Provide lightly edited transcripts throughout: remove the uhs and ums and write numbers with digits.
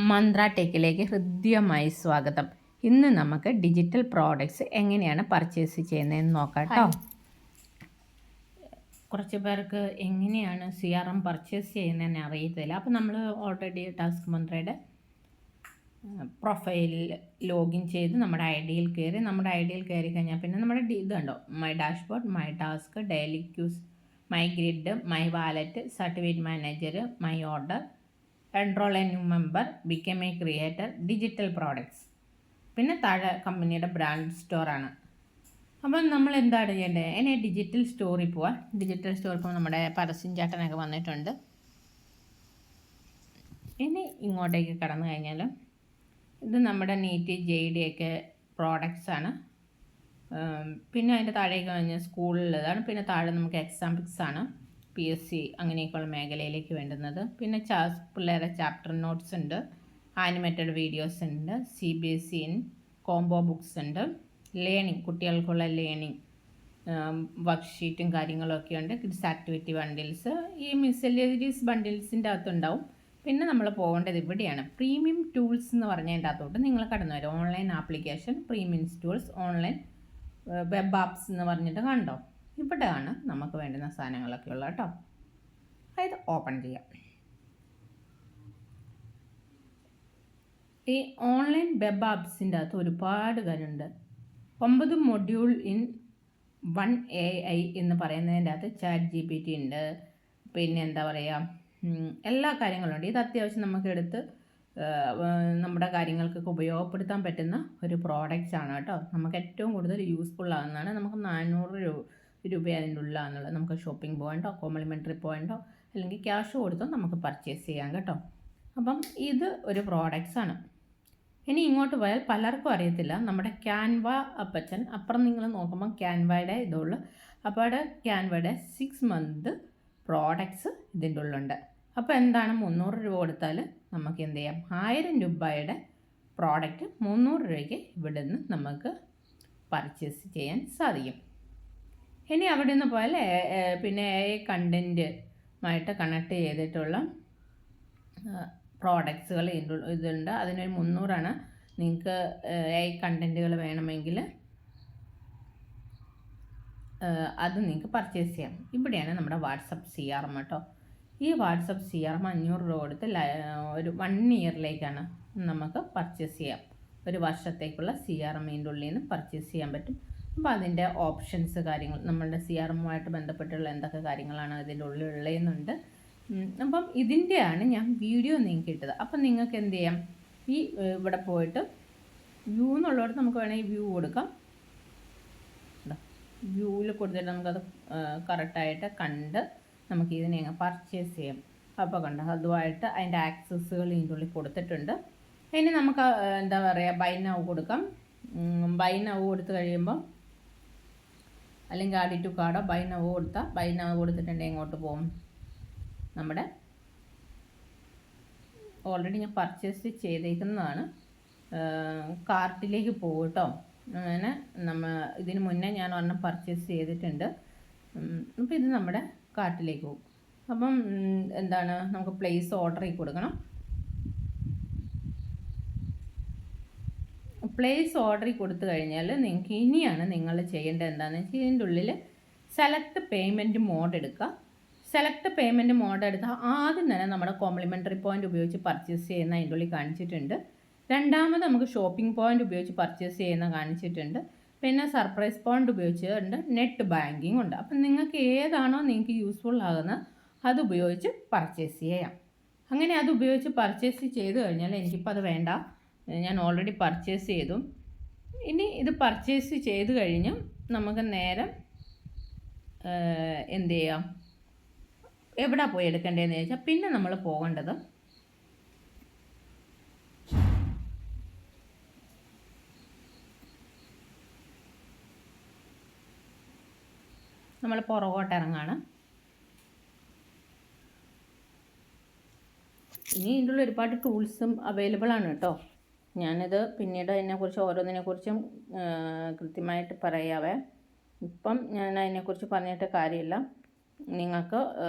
മന്ത്ര ടെക്കിലേക്ക് ഹൃദ്യമായി സ്വാഗതം. ഇന്ന് നമുക്ക് ഡിജിറ്റൽ പ്രോഡക്റ്റ്സ് എങ്ങനെയാണ് പർച്ചേസ് ചെയ്യുന്നതെന്ന് നോക്കാം കേട്ടോ. കുറച്ച് പേർക്ക് എങ്ങനെയാണ് CRM പർച്ചേസ് ചെയ്യുന്നതെന്ന് അറിയത്തില്ല. അപ്പോൾ നമ്മൾ ഓൾറെഡി ടാസ്ക് മന്ത്രയുടെ പ്രൊഫൈലിൽ ലോഗിൻ ചെയ്ത് നമ്മുടെ ഐ ഡിയിൽ കയറി കഴിഞ്ഞാൽ പിന്നെ നമ്മുടെ ഇത് കണ്ടോ, my dashboard, my task, daily cues, my grid, my wallet, certificate manager, my order, enrol a new member, become a creator, digital products. പിന്നെ താഴെ കമ്പനിയുടെ ബ്രാൻഡ് സ്റ്റോറാണ്. അപ്പം നമ്മൾ എന്താണ് ചെയ്യേണ്ടത്? ഇനി ഡിജിറ്റൽ സ്റ്റോറിൽ പോവാം. ഡിജിറ്റൽ സ്റ്റോറിൽ പോകുമ്പോൾ നമ്മുടെ പരസ്യം ചാട്ടനൊക്കെ വന്നിട്ടുണ്ട്. ഇനി ഇങ്ങോട്ടേക്ക് കടന്നു കഴിഞ്ഞാൽ ഇത് നമ്മുടെ നീറ്റ് JD ഒക്കെ പ്രോഡക്റ്റ്സ് ആണ്. പിന്നെ അതിൻ്റെ താഴേക്ക് കഴിഞ്ഞാൽ സ്കൂളിലുള്ളതാണ്. പിന്നെ താഴെ നമുക്ക് എക്സാംപിൾസ് ആണ്, PSC അങ്ങനെയൊക്കെയുള്ള മേഖലയിലേക്ക് വേണ്ടുന്നത്. പിന്നെ പിള്ളേരെ ചാപ്റ്റർ നോട്ട്സ് ഉണ്ട്, ആനിമേറ്റഡ് വീഡിയോസ് ഉണ്ട്, CBSE കോംബോ ബുക്സ് ഉണ്ട്, ലേണിംഗ് കുട്ടികൾക്കുള്ള ലേണിംഗ് വർക്ക്ഷീറ്റും കാര്യങ്ങളൊക്കെ ഉണ്ട്, കിഡ്സ് ആക്ടിവിറ്റി ബണ്ടിൽസ്, ഈ മിസ്സെല്ലറീസ് ബണ്ടിൽസിൻ്റെ അകത്തുണ്ടാവും. പിന്നെ നമ്മൾ പോകേണ്ടത് ഇവിടെയാണ്, പ്രീമിയം ടൂൾസ് എന്ന് പറഞ്ഞതിൻ്റെ അകത്തോട്ട് നിങ്ങൾ കടന്നു വരും. Online application, premium tools, online web apps എന്ന് പറഞ്ഞിട്ട് കണ്ടോ. ഇവിടെയാണ് നമുക്ക് വേണ്ടുന്ന സാധനങ്ങളൊക്കെ ഉള്ളത് കേട്ടോ. ഇത് ഓപ്പൺ ചെയ്യാം. ഈ ഓൺലൈൻ വെബ് ആപ്സിൻ്റെ അകത്ത് ഒരുപാട് കാര്യമുണ്ട്. 9 മൊഡ്യൂൾ ഇൻ 1 AI എന്ന് പറയുന്നതിൻ്റെ അകത്ത് ChatGPT ഉണ്ട്. പിന്നെ എന്താ പറയുക, എല്ലാ കാര്യങ്ങളുണ്ട്. ഇത് അത്യാവശ്യം നമുക്ക് എടുത്ത് നമ്മുടെ കാര്യങ്ങൾക്കൊക്കെ ഉപയോഗപ്പെടുത്താൻ പറ്റുന്ന ഒരു പ്രോഡക്റ്റ്സ് ആണ് കേട്ടോ. നമുക്ക് ഏറ്റവും കൂടുതൽ യൂസ്ഫുൾ ആകുന്നതാണ്. നമുക്ക് 400 രൂപ അതിൻ്റെ ഉള്ളാന്നുള്ളത്. നമുക്ക് ഷോപ്പിംഗ് പോയിൻ്റോ കോംപ്ലിമെൻ്ററി പോയിൻ്റോ അല്ലെങ്കിൽ ക്യാഷ് കൊടുത്തോ നമുക്ക് പർച്ചേസ് ചെയ്യാം കേട്ടോ. അപ്പം ഇത് ഒരു പ്രോഡക്റ്റ്സ് ആണ്. ഇനി ഇങ്ങോട്ട് പോയാൽ പലർക്കും അറിയത്തില്ല, നമ്മുടെ ക്യാൻവ അപ്പച്ചൻ അപ്പുറം നിങ്ങൾ നോക്കുമ്പോൾ ക്യാൻവയുടെ ഇതുള്ളൂ. അപ്പോൾ അവിടെ ക്യാൻവയുടെ 6 മന്ത് പ്രോഡക്റ്റ്സ് ഇതിൻ്റെ ഉള്ളുണ്ട്. അപ്പോൾ എന്താണ്, 300 രൂപ കൊടുത്താൽ നമുക്ക് എന്ത് ചെയ്യാം, 1000 രൂപയുടെ പ്രോഡക്റ്റ് 300 രൂപയ്ക്ക് ഇവിടെ നിന്ന് നമുക്ക് പർച്ചേസ് ചെയ്യാൻ സാധിക്കും. ഇനി അവിടെ നിന്ന് പോയാൽ പിന്നെ കണ്ടൻറ്റുമായിട്ട് കണക്ട് ചെയ്തിട്ടുള്ള പ്രോഡക്ട്സുകൾ ഇതുണ്ട്. അതിനൊരു 300 നിങ്ങൾക്ക് കണ്ടൻറ്റുകൾ വേണമെങ്കിൽ അത് നിങ്ങൾക്ക് പർച്ചേസ് ചെയ്യാം. ഇവിടെയാണ് നമ്മുടെ വാട്സപ്പ് CRM കേട്ടോ. ഈ വാട്സപ്പ് CRM 500 രൂപ കൊടുത്ത് ഒരു 1 ഇയറിലേക്കാണ് നമുക്ക് പർച്ചേസ് ചെയ്യാം. ഒരു വർഷത്തേക്കുള്ള CRM ഇതിൻ്റെ ഉള്ളിൽ നിന്ന് പർച്ചേസ് ചെയ്യാൻ പറ്റും. അപ്പോൾ അതിൻ്റെ ഓപ്ഷൻസ് കാര്യങ്ങൾ, നമ്മളുടെ CRMുമായിട്ട് ബന്ധപ്പെട്ടുള്ള എന്തൊക്കെ കാര്യങ്ങളാണ് ഇതിൻ്റെ ഉള്ളിലുള്ളതെന്നുണ്ട്. അപ്പം ഇതിൻ്റെയാണ് ഞാൻ വീഡിയോ നിങ്ങൾക്ക് ഇട്ടത്. അപ്പം നിങ്ങൾക്ക് എന്ത് ചെയ്യാം, ഈ ഇവിടെ പോയിട്ട് വ്യൂ എന്നുള്ളവർക്ക് നമുക്ക് വേണമെങ്കിൽ വ്യൂ കൊടുക്കാം. വ്യൂവിൽ കൊടുത്തിട്ട് നമുക്കത് കറക്റ്റായിട്ട് കണ്ട് നമുക്ക് ഇതിനെ പർച്ചേസ് ചെയ്യാം. അപ്പോൾ കണ്ടോ, അതുമായിട്ട് അതിൻ്റെ ആക്സസ്സുകൾ ഇതിൻ്റെ ഉള്ളിൽ കൊടുത്തിട്ടുണ്ട്. ഇനി നമുക്ക് എന്താ പറയുക, ബൈ നൗ കൊടുക്കാം. ബൈ നൗ കൊടുത്തു കഴിയുമ്പോൾ അല്ലെങ്കിൽ ആഡ് ടു കാർഡോ ബൈ നൗ കൊടുത്താൽ, ബൈ നൗ കൊടുത്തിട്ടുണ്ടെങ്കിൽ എങ്ങോട്ട് പോകും, നമ്മുടെ ഓൾറെഡി ഞാൻ പർച്ചേസ് ചെയ്തേക്കുന്നതാണ് കാർട്ടിലേക്ക് പോകും കേട്ടോ. അങ്ങനെ ഇതിന് മുന്നേ ഞാൻ ഒരെണ്ണം പർച്ചേസ് ചെയ്തിട്ടുണ്ട്. അപ്പോൾ ഇത് നമ്മുടെ കാർട്ടിലേക്ക് പോകും. അപ്പം എന്താണ്, നമുക്ക് പ്ലേസ് ഓർഡറിൽ കൊടുക്കണം. പ്ലേസ് ഓർഡറിൽ കൊടുത്തു കഴിഞ്ഞാൽ നിങ്ങൾക്ക് ഇനിയാണ് നിങ്ങൾ ചെയ്യേണ്ടത് എന്താണെന്ന് വെച്ചാൽ, ഇതിൻ്റെ ഉള്ളിൽ സെലക്ട് പേയ്മെൻറ്റ് മോഡ് എടുക്കുക. സെലക്ട് പേയ്മെൻറ്റ് മോഡ് എടുത്താൽ ആദ്യം തന്നെ നമ്മുടെ കോംപ്ലിമെൻ്ററി പോയിൻ്റ് ഉപയോഗിച്ച് പർച്ചേസ് ചെയ്യുന്ന അതിൻ്റെ ഉള്ളിൽ കാണിച്ചിട്ടുണ്ട്. രണ്ടാമത് നമുക്ക് ഷോപ്പിംഗ് പോയിൻ്റ് ഉപയോഗിച്ച് പർച്ചേസ് ചെയ്യുന്ന കാണിച്ചിട്ടുണ്ട്. പിന്നെ സർപ്രൈസ് പോയിൻ്റ് ഉപയോഗിച്ചിട്ടുണ്ട്, നെറ്റ് ബാങ്കിങ് ഉണ്ട്. അപ്പം നിങ്ങൾക്ക് ഏതാണോ നിങ്ങൾക്ക് യൂസ്ഫുൾ ആകുന്നത് അത് ഉപയോഗിച്ച് പർച്ചേസ് ചെയ്യാം. അങ്ങനെ അത് ഉപയോഗിച്ച് പർച്ചേസ് ചെയ്ത് കഴിഞ്ഞാൽ, എനിക്കിപ്പോൾ അത് വേണ്ട, ഞാൻ ഓൾറെഡി പർച്ചേസ് ചെയ്തു. ഇനി ഇത് പർച്ചേസ് ചെയ്ത് കഴിഞ്ഞ് നമുക്ക് നേരെ എന്ത് ചെയ്യാം, എവിടെ പോയി എടുക്കേണ്ടതെന്ന് ചോദിച്ചാൽ, പിന്നെ നമ്മൾ പോകേണ്ടത് നമ്മൾ പുറകോട്ട് ഇറങ്ങാണ്. ഇനി ഇതിൻ്റെ ഉള്ളിൽ ഒരുപാട് ടൂൾസും അവൈലബിൾ ആണ് കേട്ടോ. ഞാനിത് പിന്നീട് അതിനെക്കുറിച്ച് ഓരോന്നിനെക്കുറിച്ചും കൃത്യമായിട്ട് പറയാവേ. ഇപ്പം ഞാൻ അതിനെക്കുറിച്ച് പറഞ്ഞിട്ട് കാര്യമില്ല. നിങ്ങൾക്ക്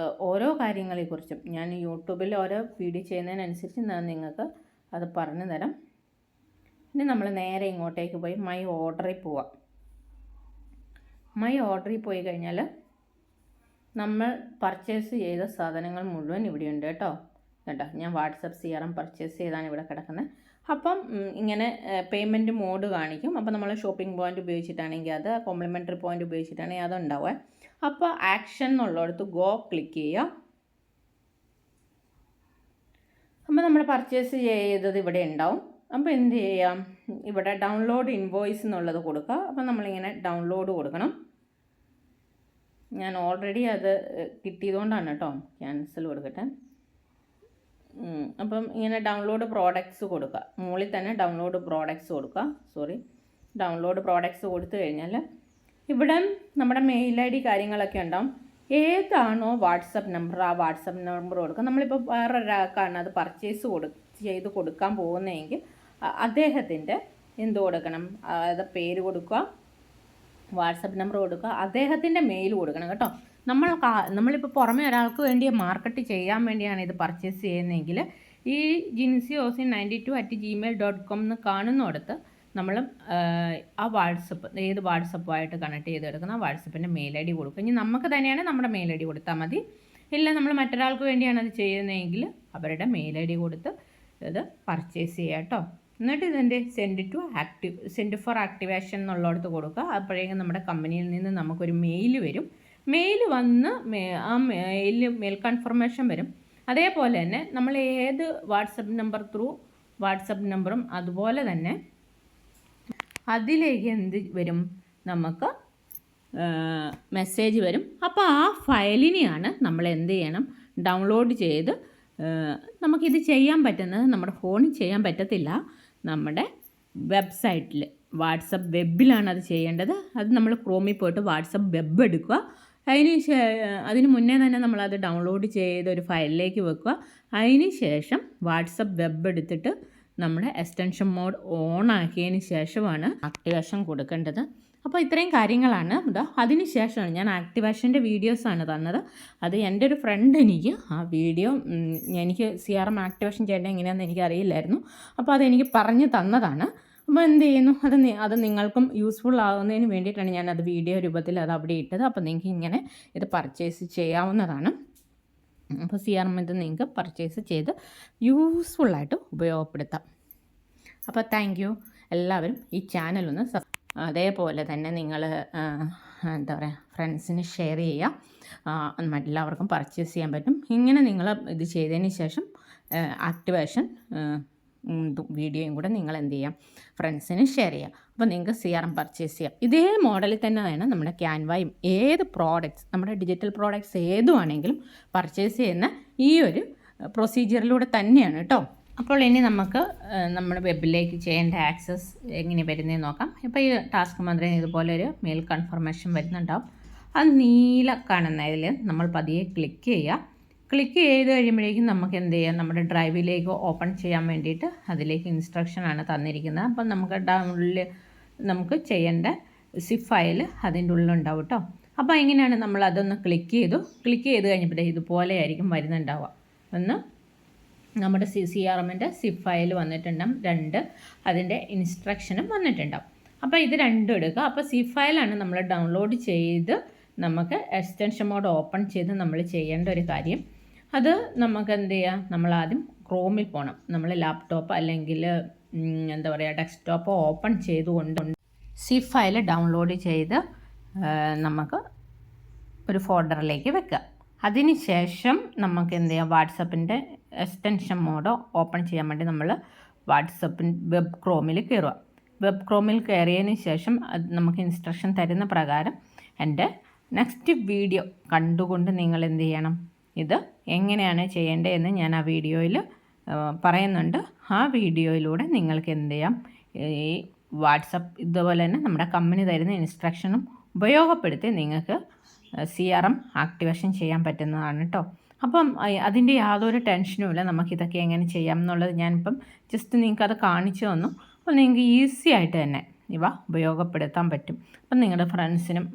ഓരോ കാര്യങ്ങളെക്കുറിച്ചും ഞാൻ യൂട്യൂബിൽ ഓരോ വീഡിയോ ചെയ്യുന്നതിനനുസരിച്ച് നിങ്ങൾക്ക് അത് പറഞ്ഞു തരാം. ഇനി നമ്മൾ നേരെ ഇങ്ങോട്ടേക്ക് പോയി മൈ ഓർഡറിൽ പോവാം. മൈ ഓർഡറിൽ പോയി കഴിഞ്ഞാൽ നമ്മൾ പർച്ചേസ് ചെയ്ത സാധനങ്ങൾ മുഴുവൻ ഇവിടെയുണ്ട് കേട്ടോ. ഞാൻ വാട്സപ്പ് CRM പർച്ചേസ് ചെയ്താണ് ഇവിടെ കിടക്കുന്നത്. അപ്പം ഇങ്ങനെ പേയ്മെൻറ്റ് മോഡ് കാണിക്കും. അപ്പോൾ നമ്മൾ ഷോപ്പിംഗ് പോയിൻ്റ് ഉപയോഗിച്ചിട്ടാണെങ്കിൽ അത്, കോംപ്ലിമെൻ്ററി പോയിൻ്റ് ഉപയോഗിച്ചിട്ടാണെങ്കിൽ അതുണ്ടാവുക. അപ്പോൾ ആക്ഷൻ എന്നുള്ളിടത്ത് ഗോ ക്ലിക്ക് ചെയ്യുക. അപ്പോൾ നമ്മൾ പർച്ചേസ് ചെയ്തത് ഇവിടെ ഉണ്ടാവും. അപ്പോൾ എന്ത് ചെയ്യാം, ഇവിടെ ഡൗൺലോഡ് ഇൻവോയ്സ് എന്നുള്ളത് കൊടുക്കുക. അപ്പോൾ നമ്മളിങ്ങനെ ഡൗൺലോഡ് കൊടുക്കണം. ഞാൻ ഓൾറെഡി അത് കിട്ടിയതുകൊണ്ടാണ് കേട്ടോ. ക്യാൻസൽ കൊടുക്കട്ടെ. അപ്പം ഇങ്ങനെ ഡൗൺലോഡ് പ്രോഡക്ട്സ് കൊടുക്കുക. മുകളിൽ തന്നെ ഡൗൺലോഡ് പ്രോഡക്ട്സ് കൊടുക്കുക. ഡൗൺലോഡ് പ്രോഡക്ട്സ് കൊടുത്തു കഴിഞ്ഞാൽ ഇവിടെ നമ്മുടെ മെയിൽ ID കാര്യങ്ങളൊക്കെ ഉണ്ടാവും. ഏതാണോ വാട്സപ്പ് നമ്പർ, ആ വാട്സപ്പ് നമ്പർ കൊടുക്കുക. നമ്മളിപ്പോൾ വേറൊരാൾക്കാണ് അത് പർച്ചേസ് ചെയ്ത് കൊടുക്കാൻ പോകുന്നതെങ്കിൽ അദ്ദേഹത്തിൻ്റെ എന്ത് കൊടുക്കണം, അതായത് പേര് കൊടുക്കുക, വാട്സപ്പ് നമ്പർ കൊടുക്കുക, അദ്ദേഹത്തിൻ്റെ മെയിൽ കൊടുക്കണം കേട്ടോ. നമ്മളിപ്പോൾ പുറമെ ഒരാൾക്ക് വേണ്ടി മാർക്കറ്റ് ചെയ്യാൻ വേണ്ടിയാണ് ഇത് പർച്ചേസ് ചെയ്യുന്നതെങ്കിൽ ഈ jinsy92@gmail.com എന്ന് കാണുന്നിടത്ത് നമ്മൾ ആ വാട്സപ്പ്, ഏത് വാട്സപ്പുമായിട്ട് കണക്ട് ചെയ്തെടുക്കുന്ന ആ വാട്സപ്പിൻ്റെ മെയിൽ ID കൊടുക്കും. ഇനി നമുക്ക് തന്നെയാണ് നമ്മുടെ മെയിൽ ID കൊടുത്താൽ മതി. ഇല്ല നമ്മൾ മറ്റൊരാൾക്ക് വേണ്ടിയാണ് അത് ചെയ്യുന്നതെങ്കിൽ അവരുടെ മെയിൽ ID കൊടുത്ത് ഇത് പർച്ചേസ് ചെയ്യുക കേട്ടോ. എന്നിട്ട് ഇതിൻ്റെ സെൻഡ് ഫോർ ആക്ടിവേഷൻ എന്നുള്ളിടത്ത് കൊടുക്കുക. അപ്പോഴേക്കും നമ്മുടെ കമ്പനിയിൽ നിന്ന് നമുക്കൊരു മെയിൽ വരും. മെയിൽ വന്ന് ആ മെയിൽ കൺഫർമേഷൻ വരും. അതേപോലെ തന്നെ നമ്മൾ ഏത് വാട്സപ്പ് നമ്പർ വാട്സപ്പ് നമ്പറും അതുപോലെ തന്നെ അതിലേക്ക് എന്ത് വരും, നമുക്ക് മെസ്സേജ് വരും. അപ്പോൾ ആ ഫയലിനെയാണ് നമ്മൾ എന്ത് ചെയ്യണം, ഡൗൺലോഡ് ചെയ്ത് നമുക്കിത് ചെയ്യാൻ പറ്റുന്നത് നമ്മുടെ ഫോണിൽ ചെയ്യാൻ പറ്റത്തില്ല. നമ്മുടെ വെബ്സൈറ്റിൽ വാട്സപ്പ് വെബിലാണ് അത് ചെയ്യേണ്ടത്. അത് നമ്മൾ ക്രോമിൽ പോയിട്ട് വാട്സപ്പ് വെബ് എടുക്കുക. അതിന് മുന്നേ തന്നെ നമ്മളത് ഡൗൺലോഡ് ചെയ്തൊരു ഫയലിലേക്ക് വെക്കുക. അതിന് ശേഷം വാട്സപ്പ് വെബ് എടുത്തിട്ട് നമ്മുടെ എക്സ്റ്റൻഷൻ മോഡ് ഓൺ ആക്കിയതിന് ശേഷമാണ് ആക്ടിവേഷൻ കൊടുക്കേണ്ടത്. അപ്പോൾ ഇത്രയും കാര്യങ്ങളാണ്. അതിന് ശേഷമാണ് ഞാൻ ആക്ടിവേഷൻ്റെ വീഡിയോസാണ് തന്നത്. അത് എൻ്റെ ഒരു ഫ്രണ്ട് എനിക്ക് ആ വീഡിയോ, എനിക്ക് CRM ആക്ടിവേഷൻ ചെയ്യേണ്ടത് എങ്ങനെയാണെന്ന് എനിക്കറിയില്ലായിരുന്നു. അപ്പോൾ അതെനിക്ക് പറഞ്ഞു തന്നതാണ്. അപ്പോൾ എന്ത് ചെയ്യുന്നു, അത് നിങ്ങൾക്കും യൂസ്ഫുൾ ആകുന്നതിന് വേണ്ടിയിട്ടാണ് ഞാനത് വീഡിയോ രൂപത്തിൽ അത് അവിടെ ഇട്ടത്. അപ്പോൾ നിങ്ങൾക്ക് ഇങ്ങനെ ഇത് പർച്ചേസ് ചെയ്യാവുന്നതാണ്. അപ്പോൾ CRM ഇത് നിങ്ങൾക്ക് പർച്ചേസ് ചെയ്ത് യൂസ്ഫുള്ളായിട്ട് ഉപയോഗപ്പെടുത്താം. അപ്പോൾ താങ്ക് യു. എല്ലാവരും ഈ ചാനലൊന്ന് അതേപോലെ തന്നെ നിങ്ങൾ എന്താ പറയുക, ഫ്രണ്ട്സിന് ഷെയർ ചെയ്യുക. എല്ലാവർക്കും പർച്ചേസ് ചെയ്യാൻ പറ്റും. ഇങ്ങനെ നിങ്ങൾ ഇത് ചെയ്തതിന് ശേഷം ആക്ടിവേഷൻ വീഡിയോയും കൂടെ നിങ്ങൾ എന്ത് ചെയ്യാം, ഫ്രണ്ട്സിന് ഷെയർ ചെയ്യുക. അപ്പോൾ നിങ്ങൾക്ക് CRM പർച്ചേസ് ചെയ്യാം. ഇതേ മോഡലിൽ തന്നെയാണ് നമ്മുടെ ക്യാൻവയും ഏത് പ്രോഡക്റ്റ്സ്, നമ്മുടെ ഡിജിറ്റൽ പ്രോഡക്റ്റ്സ് ഏതുവാണെങ്കിലും പർച്ചേസ് ചെയ്യുന്ന ഈ ഒരു പ്രൊസീജിയറിലൂടെ തന്നെയാണ് കേട്ടോ. അപ്പോൾ ഇനി നമുക്ക് നമ്മുടെ വെബിലേക്ക് ചെയ്യേണ്ട ആക്സസ് എങ്ങനെ വരുന്നതെന്ന് നോക്കാം. ഇപ്പോൾ ഈ ടാസ്ക് മന്ത്രിന് ഇതുപോലെ ഒരു മെയിൽ കൺഫർമേഷൻ വരുന്നുണ്ടാവും. അത് നീല കാണുന്നതിൽ നമ്മൾ പതിയെ ക്ലിക്ക് ചെയ്യുക. ക്ലിക്ക് ചെയ്ത് കഴിയുമ്പോഴേക്കും നമുക്ക് എന്ത് ചെയ്യാം, നമ്മുടെ ഡ്രൈവിലേക്ക് ഓപ്പൺ ചെയ്യാൻ വേണ്ടിയിട്ട് അതിലേക്ക് ഇൻസ്ട്രക്ഷനാണ് തന്നിരിക്കുന്നത്. അപ്പം നമുക്ക് ചെയ്യേണ്ട സിപ്പ് ഫയൽ അതിൻ്റെ ഉള്ളിലുണ്ടാവും കേട്ടോ. അപ്പോൾ എങ്ങനെയാണ് നമ്മൾ അതൊന്ന് ക്ലിക്ക് ചെയ്ത് കഴിഞ്ഞപ്പോൾ ഇതുപോലെ ആയിരിക്കും വരുന്നുണ്ടാവുക. ഒന്ന് നമ്മുടെ CRMൻ്റെ സിപ്പ് ഫയൽ വന്നിട്ടുണ്ടാവും, 2 അതിൻ്റെ ഇൻസ്ട്രക്ഷനും വന്നിട്ടുണ്ടാവും. അപ്പോൾ ഇത് രണ്ടും എടുക്കുക. അപ്പോൾ സിപ്പ് ഫയലാണ് നമ്മൾ ഡൗൺലോഡ് ചെയ്ത് നമുക്ക് എക്സ്റ്റൻഷൻ മോഡ് ഓപ്പൺ ചെയ്ത് നമ്മൾ ചെയ്യേണ്ട ഒരു കാര്യം. അത് നമുക്ക് എന്ത് ചെയ്യാം, നമ്മളാദ്യം ക്രോമിൽ പോകണം. നമ്മൾ ലാപ്ടോപ്പ് അല്ലെങ്കിൽ എന്താ പറയുക ഡെസ്ക്ടോപ്പ് ഓപ്പൺ ചെയ്തുകൊണ്ട് സിപ്പ് ഫയൽ ഡൗൺലോഡ് ചെയ്ത് നമുക്ക് ഒരു ഫോൾഡറിലേക്ക് വെക്കുക. അതിന് ശേഷം നമുക്ക് എന്ത് ചെയ്യാം, വാട്സപ്പിൻ്റെ എക്സ്റ്റൻഷൻ മോഡ് ഓപ്പൺ ചെയ്യാൻ വേണ്ടി നമ്മൾ വെബ് ക്രോമിൽ കയറുക. വെബ് ക്രോമിൽ കയറിയതിന് ശേഷം അത് നമുക്ക് ഇൻസ്ട്രക്ഷൻ തരുന്ന പ്രകാരം എൻ്റെ നെക്സ്റ്റ് വീഡിയോ കണ്ടുകൊണ്ട് നിങ്ങൾ എന്ത് ചെയ്യണം, ഇത് എങ്ങനെയാണ് ചെയ്യേണ്ടതെന്ന് ഞാൻ ആ വീഡിയോയിൽ പറയുന്നുണ്ട്. ആ വീഡിയോയിലൂടെ നിങ്ങൾക്ക് എന്ത് ചെയ്യാം, ഈ വാട്സപ്പ് ഇതുപോലെ തന്നെ നമ്മുടെ കമ്പനി തരുന്ന ഇൻസ്ട്രക്ഷനും ഉപയോഗപ്പെടുത്തി നിങ്ങൾക്ക് CRM ആക്ടിവേഷൻ ചെയ്യാൻ പറ്റുന്നതാണ് കേട്ടോ. അപ്പം അതിൻ്റെ യാതൊരു ടെൻഷനുമില്ല. നമുക്കിതൊക്കെ എങ്ങനെ ചെയ്യാം എന്നുള്ളത് ഞാനിപ്പം ജസ്റ്റ് നിങ്ങൾക്കത് കാണിച്ചു തന്നു. അപ്പോൾ നിങ്ങൾക്ക് ഈസി ആയിട്ട് തന്നെ ഇവ ഉപയോഗപ്പെടുത്താൻ പറ്റും. അപ്പം നിങ്ങളുടെ ഫ്രണ്ട്സിനും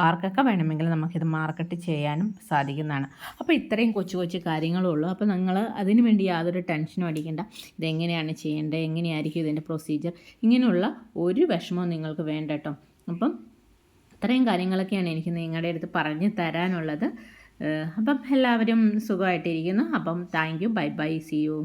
ആർക്കൊക്കെ വേണമെങ്കിലും നമുക്കിത് മാർക്കറ്റ് ചെയ്യാനും സാധിക്കുന്നതാണ്. അപ്പോൾ ഇത്രയും കൊച്ചു കൊച്ചു കാര്യങ്ങളേ ഉള്ളൂ. അപ്പോൾ നിങ്ങൾ അതിന് വേണ്ടി യാതൊരു ടെൻഷനും അടിക്കേണ്ട. ഇതെങ്ങനെയാണ് ചെയ്യേണ്ടത്, എങ്ങനെയായിരിക്കും ഇതിൻ്റെ പ്രൊസീജിയർ, ഇങ്ങനെയുള്ള ഒരു വിഷമവും നിങ്ങൾക്ക് വേണ്ട കേട്ടോ. അപ്പം ഇത്രയും കാര്യങ്ങളൊക്കെയാണ് എനിക്ക് നിങ്ങളുടെ അടുത്ത് പറഞ്ഞു തരാനുള്ളത്. അപ്പം എല്ലാവരും സുഖമായിട്ടിരിക്കുന്നു. അപ്പം thank you, bye bye, see U.